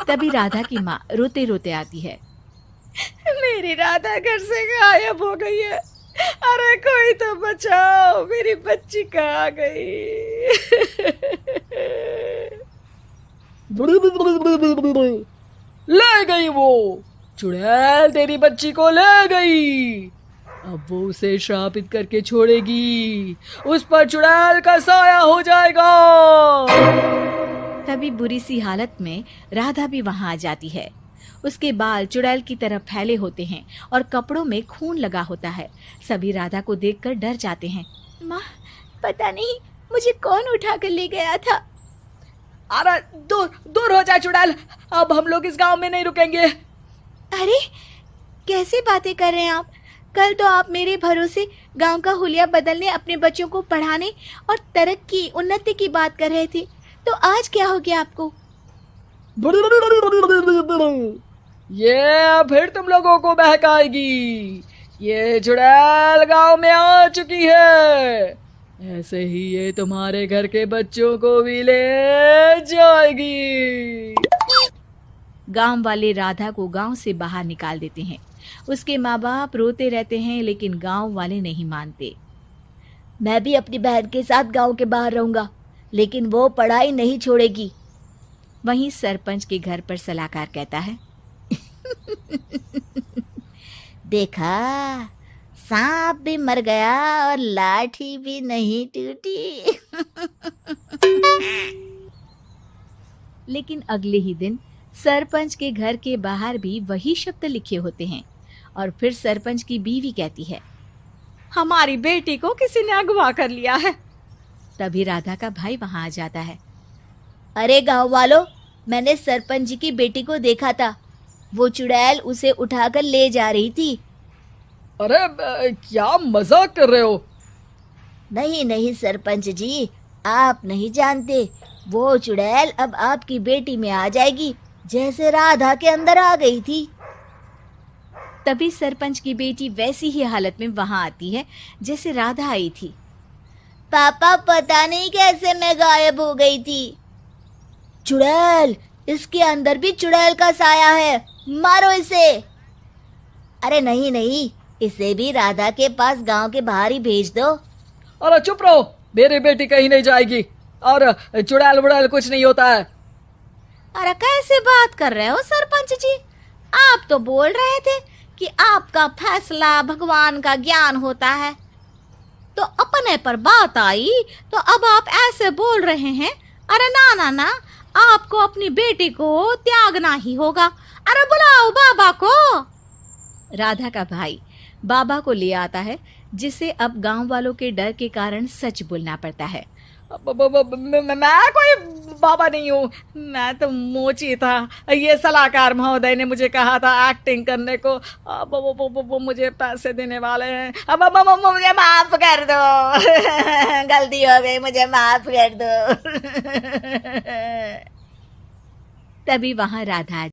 तभी राधा की माँ रोते रोते आती है। मेरी राधा घर से गायब हो गई है। अरे कोई तो बचाओ, मेरी बच्ची कहाँ गई? ले गई वो चुड़ैल, तेरी बच्ची को ले गई। अब वो उसे श्रापित करके छोड़ेगी, उस पर चुड़ैल का साया हो जाएगा। तभी बुरी सी हालत में राधा भी वहां आ जाती है। उसके बाल चुड़ैल की तरह फैले होते हैं और कपड़ों में खून लगा होता है। सभी राधा को देखकर डर जाते हैं। माँ, पता नहीं मुझे कौन उठा कर ले गया था। अरे दूर दूर हो जा चुड़ैल, अब हम लोग इस गांव में नहीं रुकेंगे। अरे कैसे बातें कर रहे हैं आप? कल तो आप मेरे भरोसे गांव का हुलिया बदलने, अपने बच्चों को पढ़ाने और तरक्की उन्नति की बात कर रहे थे, तो आज क्या हो गया आपको? ये फिर तुम लोगों को बहकाएगी। ये चुड़ैल गांव में आ चुकी है, ऐसे ही ये तुम्हारे घर के बच्चों को भी ले जाएगी। गांव वाले राधा को गांव से बाहर निकाल देते हैं। उसके माँ बाप रोते रहते हैं, लेकिन गांव वाले नहीं मानते। मैं भी अपनी बहन के साथ गांव के बाहर रहूंगा, लेकिन वो पढ़ाई नहीं छोड़ेगी। वहीं सरपंच के घर पर सलाहकार कहता है, देखा, सांप भी मर गया और लाठी भी नहीं टूटी। लेकिन अगले ही दिन सरपंच के घर के बाहर भी वही शब्द लिखे होते हैं और फिर सरपंच की बीवी कहती है, हमारी बेटी को किसी ने अगवा कर लिया है। तभी राधा का भाई वहां आ जाता है। अरे गांव वालों, मैंने सरपंच जी की बेटी को देखा था, वो चुड़ैल उसे उठाकर ले जा रही थी। अरे क्या मजाक कर रहे हो? नहीं नहीं सरपंच जी, आप नहीं जानते, वो चुड़ैल अब आपकी बेटी में आ जाएगी, जैसे राधा के अंदर आ गई थी। तभी सरपंच की बेटी वैसी ही हालत में वहां आती है जैसे राधा आई थी। पापा, पता नहीं कैसे मैं गायब हो गई थी। चुड़ैल, इसके अंदर भी चुड़ैल का साया है, मारो इसे। अरे नहीं नहीं, इसे भी राधा के पास गांव के बाहर ही भेज दो। अरे चुप रहो, मेरी बेटी कहीं नहीं जाएगी और चुड़ैल बुड़ैल कुछ नहीं होता है। अरे कैसे बात कर रहे हो सरपंच जी? आप तो बोल रहे थे कि आपका फैसला भगवान का ज्ञान होता है, तो अपने पर बात आई तो अब आप ऐसे बोल रहे हैं। अरे ना ना ना, आपको अपनी बेटी को त्यागना ही होगा। अरे बुलाओ बाबा को। राधा का भाई बाबा को ले आता है, जिसे अब गांव वालों के डर के कारण सच बोलना पड़ता है। मैं कोई बाबा नहीं हूँ, मैं तो मोची था। ये सलाहकार महोदय ने मुझे कहा था एक्टिंग करने को। अब वो मुझे पैसे देने वाले हैं। अब मुझे माफ कर दो। गलती हो गई, मुझे माफ कर दो। तभी वहां राधा